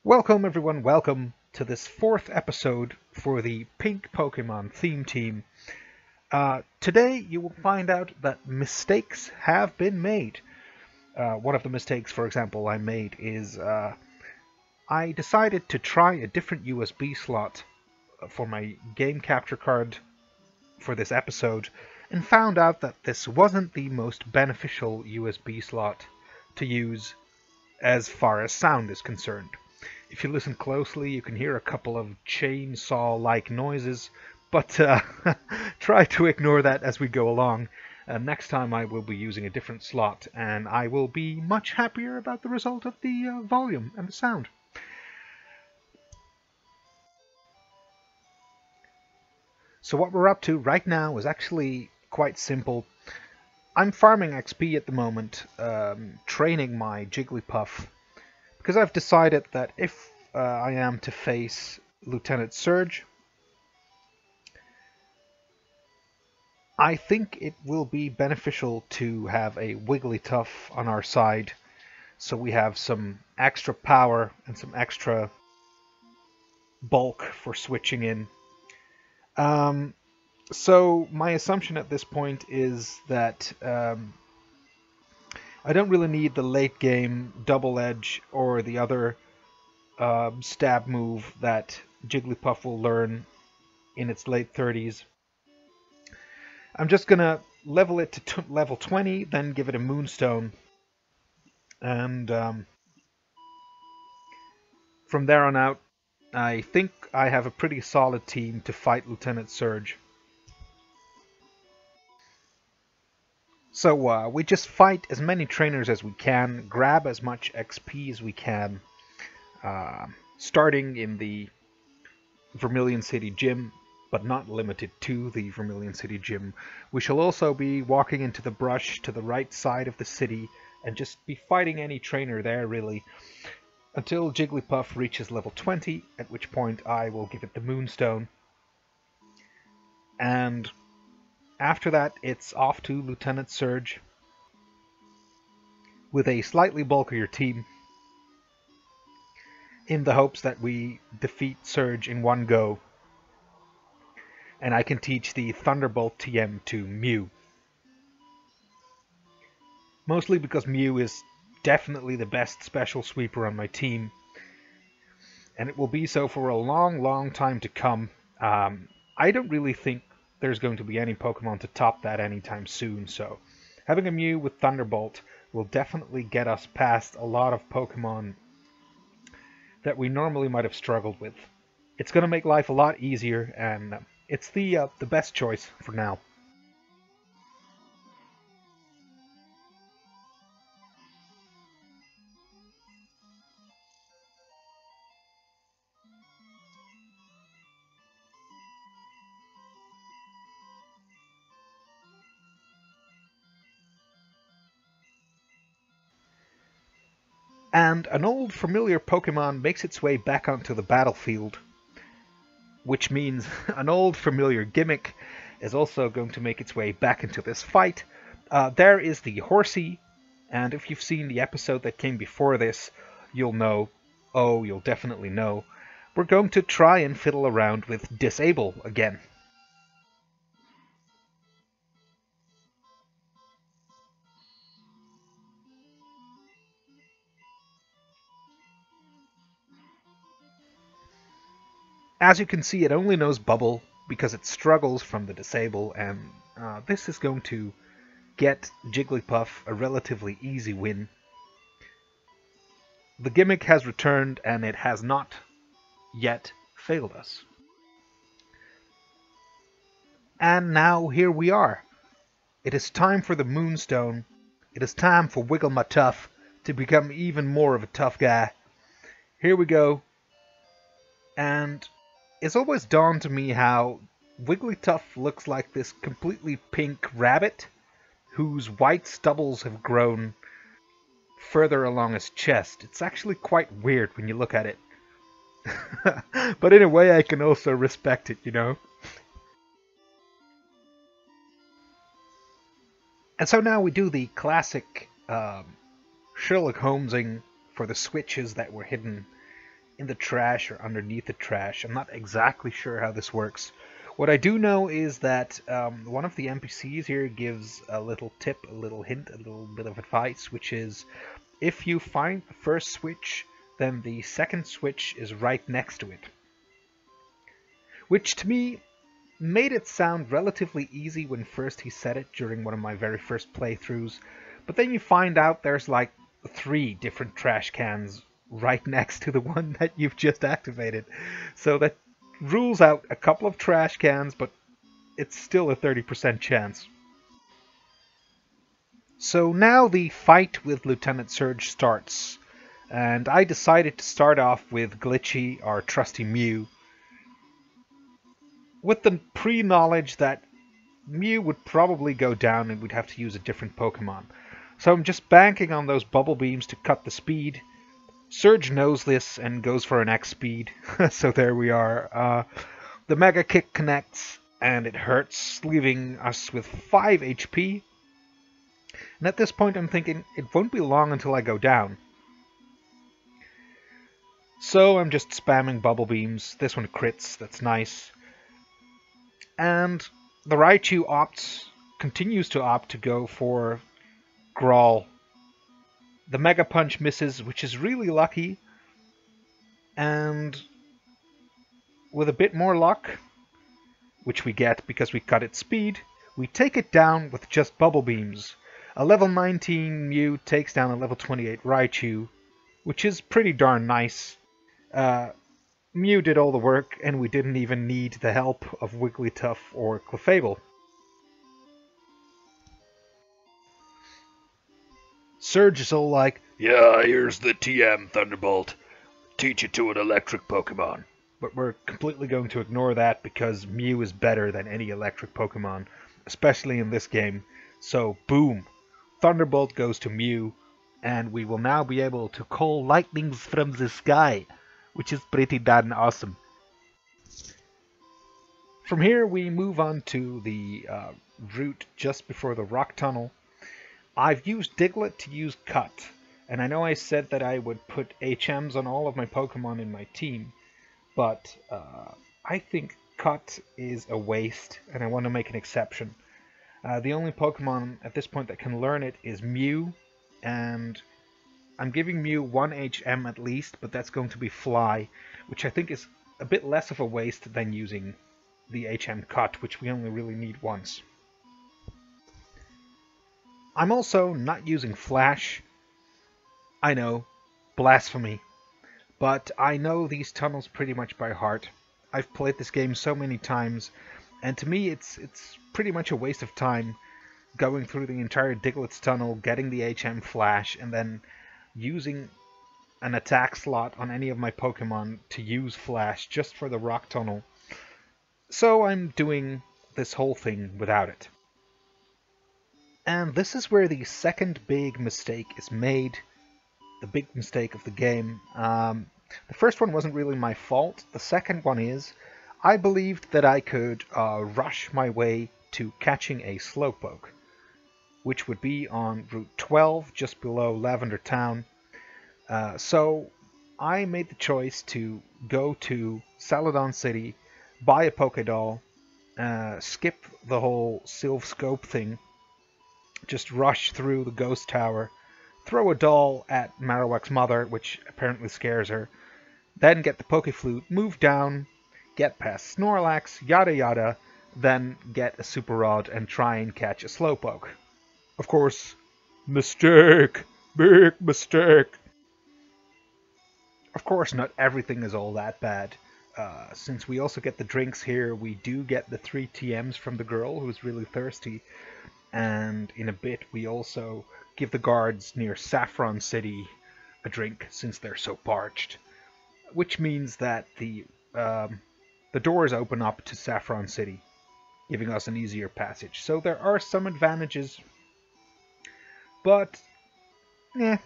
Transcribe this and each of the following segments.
Welcome everyone, welcome to this fourth episode for the Pink Pokemon theme team. Today you will find out that mistakes have been made. One of the mistakes, for example, I made is I decided to try a different USB slot for my game capture card for this episode and found out that this wasn't the most beneficial USB slot to use as far as sound is concerned. If you listen closely, you can hear a couple of chainsaw-like noises, but try to ignore that as we go along. Next time I will be using a different slot, and I will be much happier about the result of the volume and the sound. So what we're up to right now is actually quite simple. I'm farming XP at the moment, training my Jigglypuff, because I've decided that if I am to face Lieutenant Surge, I think it will be beneficial to have a Wigglytuff on our side, so we have some extra power and some extra bulk for switching in. So my assumption at this point is that I don't really need the late game double edge or the other stab move that Jigglypuff will learn in its late 30s. I'm just gonna level it to level 20, then give it a Moonstone, and from there on out, I think I have a pretty solid team to fight Lieutenant Surge. So we just fight as many trainers as we can, grab as much XP as we can, starting in the Vermilion City Gym, but not limited to the Vermilion City Gym. We shall also be walking into the brush to the right side of the city and just be fighting any trainer there, really, until Jigglypuff reaches level 20, at which point I will give it the Moonstone. And after that, it's off to Lieutenant Surge with a slightly bulkier team in the hopes that we defeat Surge in one go and I can teach the Thunderbolt TM to Mew. Mostly because Mew is definitely the best special sweeper on my team, and it will be so for a long time to come. I don't really think there's going to be any Pokemon to top that anytime soon, so having a Mew with Thunderbolt will definitely get us past a lot of Pokemon that we normally might have struggled with. It's going to make life a lot easier, and it's the best choice for now. And an old familiar Pokemon makes its way back onto the battlefield, which means an old familiar gimmick is also going to make its way back into this fight. There is the Horsey, and if you've seen the episode that came before this, you'll know, you'll definitely know, we're going to try and fiddle around with Disable again. As you can see, it only knows Bubble because it struggles from the Disable, and this is going to get Jigglypuff a relatively easy win. The gimmick has returned, and it has not yet failed us. And now here we are. It is time for the Moonstone. It is time for Wiggle My Tough to become even more of a tough guy. Here we go. And it's always dawned to me how Wigglytuff looks like this completely pink rabbit whose white stubbles have grown further along his chest. It's actually quite weird when you look at it. But in a way I can also respect it, you know? And so now we do the classic Sherlock Holmesing for the switches that were hidden in the trash or underneath the trash. I'm not exactly sure how this works. What I do know is that one of the NPCs here gives a little tip, a little hint, a little bit of advice, which is if you find the first switch, then the second switch is right next to it. Which to me made it sound relatively easy when first he said it during one of my very first playthroughs, but then you find out there's like 3 different trash cans right next to the one that you've just activated. So that rules out a couple of trash cans, but it's still a 30% chance. So now the fight with Lieutenant Surge starts, and I decided to start off with Glitchy, our trusty Mew, with the pre-knowledge that Mew would probably go down and we'd have to use a different Pokemon. So I'm just banking on those bubble beams to cut the speed. Surge knows this and goes for an X speed, so there we are. The Mega Kick connects and it hurts, leaving us with 5 HP. And at this point I'm thinking, it won't be long until I go down. So I'm just spamming bubble beams. This one crits, that's nice. And the Raichu continues to opt to go for Growl. The Mega Punch misses, which is really lucky. And with a bit more luck, which we get because we cut its speed, we take it down with just bubble beams. A level 19 Mew takes down a level 28 Raichu, which is pretty darn nice. Mew did all the work, and we didn't even need the help of Wigglytuff or Clefable. Surge is all like, "Yeah, here's the TM Thunderbolt. Teach it to an electric Pokemon." But we're completely going to ignore that because Mew is better than any electric Pokemon, especially in this game. So, boom! Thunderbolt goes to Mew, and we will now be able to call lightnings from the sky, which is pretty darn awesome. From here, we move on to the route just before the rock tunnel. I've used Diglett to use Cut, and I know I said that I would put HMs on all of my Pokemon in my team, but I think Cut is a waste, and I want to make an exception. The only Pokemon at this point that can learn it is Mew, and I'm giving Mew 1 HM at least, but that's going to be Fly, which I think is a bit less of a waste than using the HM Cut, which we only really need once. I'm also not using Flash. I know, blasphemy, but I know these tunnels pretty much by heart. I've played this game so many times, and to me it's pretty much a waste of time going through the entire Diglett's tunnel, getting the HM Flash, and then using an attack slot on any of my Pokemon to use Flash just for the rock tunnel. So I'm doing this whole thing without it. And this is where the second big mistake is made, the big mistake of the game. The first one wasn't really my fault. The second one is, I believed that I could rush my way to catching a slowpoke, which would be on Route 12, just below Lavender Town. So I made the choice to go to Saladon City, buy a Pokédoll, skip the whole Sylph Scope thing, just rush through the Ghost Tower, throw a doll at Marowak's mother, which apparently scares her, then get the Pokeflute, move down, get past Snorlax, yada yada, then get a Super Rod and try and catch a Slowpoke. Of course, mistake, big mistake. Of course, not everything is all that bad. Since we also get the drinks here, we do get the 3 TMs from the girl who's really thirsty. And in a bit, we also give the guards near Saffron City a drink, since they're so parched. Which means that the doors open up to Saffron City, giving us an easier passage. So there are some advantages, but, eh.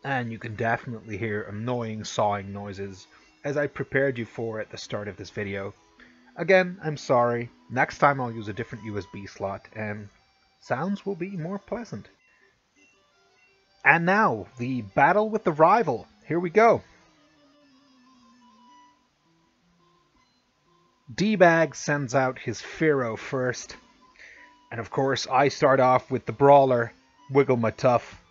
And you can definitely hear annoying sawing noises, as I prepared you for at the start of this video. Again, I'm sorry. Next time I'll use a different USB slot, and sounds will be more pleasant. And now, the battle with the rival. Here we go. D-Bag sends out his Pharaoh first. And of course, I start off with the Brawler, Wiggle My Tough.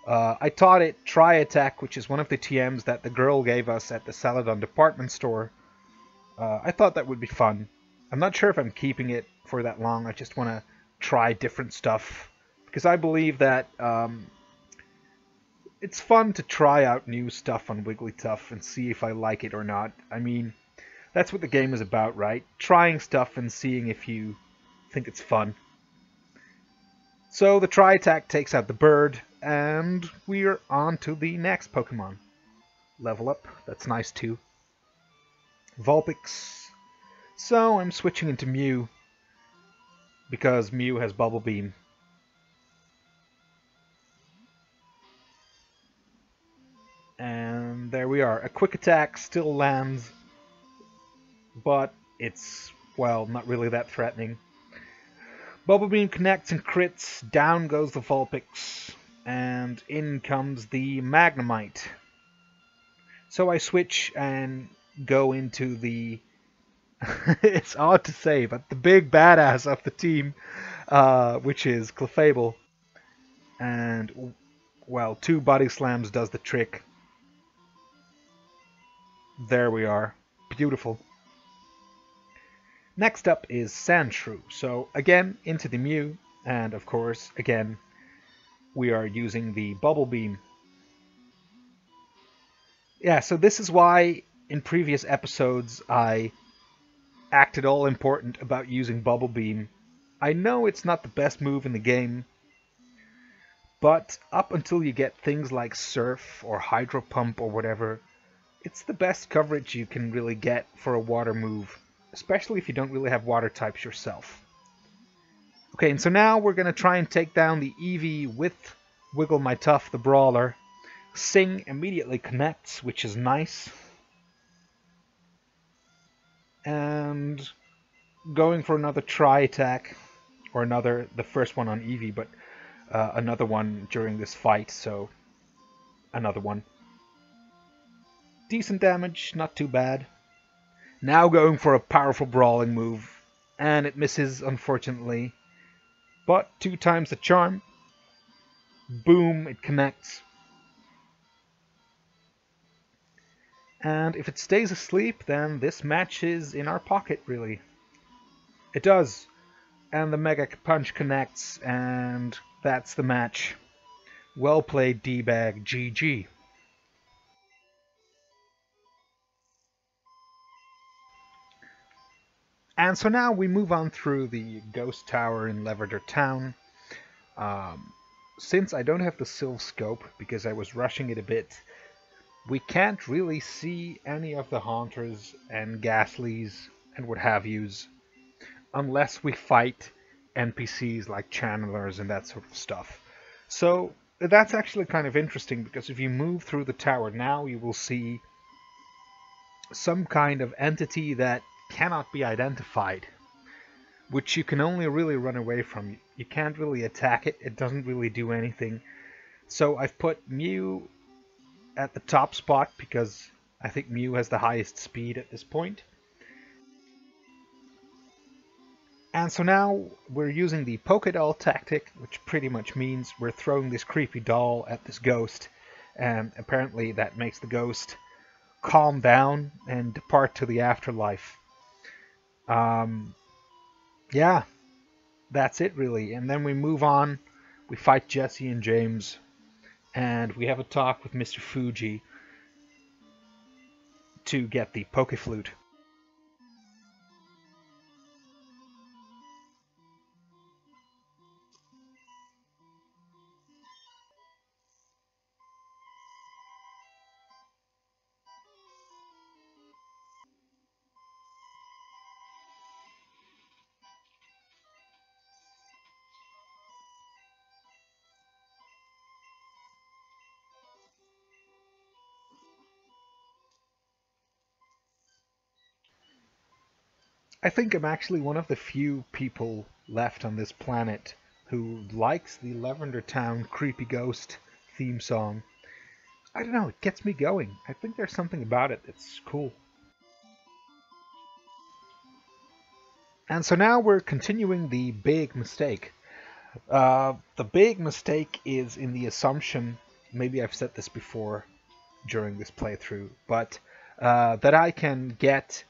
I taught it Try Attack, which is one of the TMs that the girl gave us at the Celadon department store. I thought that would be fun. I'm not sure if I'm keeping it for that long. I just want to try different stuff. Because I believe that it's fun to try out new stuff on Wigglytuff and see if I like it or not. I mean, that's what the game is about, right? Trying stuff and seeing if you think it's fun. So the Try Attack takes out the bird, and we're on to the next Pokemon. Level up, that's nice too. Vulpix. So I'm switching into Mew, because Mew has Bubble Beam. And there we are. A quick attack still lands, but it's, well, not really that threatening. Bubble Beam connects and crits, down goes the Vulpix, and in comes the Magnemite. So I switch and go into the, it's odd to say, but the big badass of the team, which is Clefable. And, well, 2 Body Slams does the trick. There we are. Beautiful. Next up is Sandshrew. So again, into the Mew, and of course, again, we are using the Bubble Beam. Yeah, so this is why in previous episodes I acted all important about using Bubble Beam. I know it's not the best move in the game, but up until you get things like Surf or Hydro Pump or whatever, it's the best coverage you can really get for a water move, especially if you don't really have water types yourself. Okay, and so now we're going to try and take down the Eevee with Wiggle My Tough, the Brawler. Sing immediately connects, which is nice. And going for another Try Attack, or the first one on Eevee, but another one during this fight, so another one. Decent damage, not too bad. Now going for a powerful brawling move, and it misses, unfortunately. But 2 times the charm. Boom, it connects. And if it stays asleep, then this match is in our pocket, really. It does. And the Mega Punch connects, and that's the match. Well played, D-Bag. GG. And so now we move on through the Ghost Tower in Lavender Town. Since I don't have the Sylph Scope, because I was rushing it a bit, we can't really see any of the Haunters and Ghastlies and what have yous, unless we fight NPCs like Channelers and that sort of stuff. So that's actually kind of interesting, because if you move through the tower now, you will see some kind of entity that cannot be identified, which you can only really run away from. You can't really attack it, it doesn't really do anything. So I've put Mew at the top spot because I think Mew has the highest speed at this point. And so now we're using the Pokédoll tactic, which pretty much means we're throwing this creepy doll at this ghost, and apparently that makes the ghost calm down and depart to the afterlife. Yeah, that's it really. And then we move on, we fight Jesse and James, and we have a talk with Mr. Fuji to get the Pokeflute. I think I'm actually one of the few people left on this planet who likes the Lavender Town Creepy Ghost theme song. I don't know, it gets me going. I think there's something about it that's cool. And so now we're continuing the big mistake. The big mistake is in the assumption, maybe I've said this before during this playthrough, but that I can get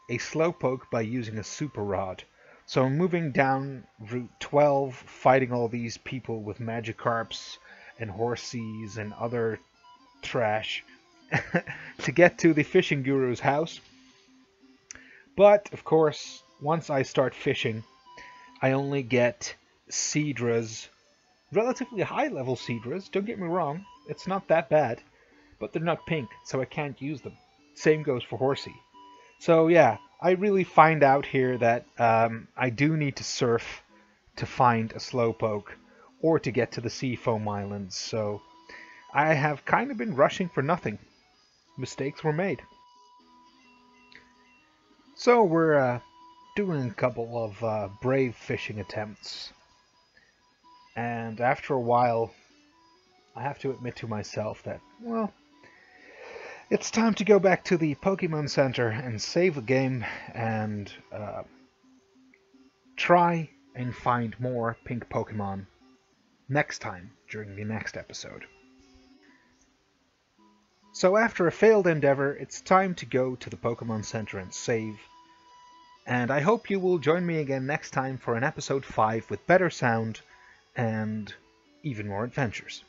a slowpoke by using a super rod. So I'm moving down Route 12, fighting all these people with Magikarps and Horsies and other trash to get to the fishing guru's house. But, of course, once I start fishing, I only get Seadras, relatively high-level Seadras, don't get me wrong, it's not that bad, but they're not pink, so I can't use them. Same goes for Horsey. So yeah, I really find out here that I do need to surf to find a slowpoke, or to get to the Seafoam Islands, so I have kind of been rushing for nothing. Mistakes were made. So we're doing a couple of brave fishing attempts. And after a while, I have to admit to myself that, well, it's time to go back to the Pokemon Center and save the game and try and find more pink Pokemon next time during the next episode. So after a failed endeavor, it's time to go to the Pokemon Center and save. And I hope you will join me again next time for an episode 5 with better sound and even more adventures.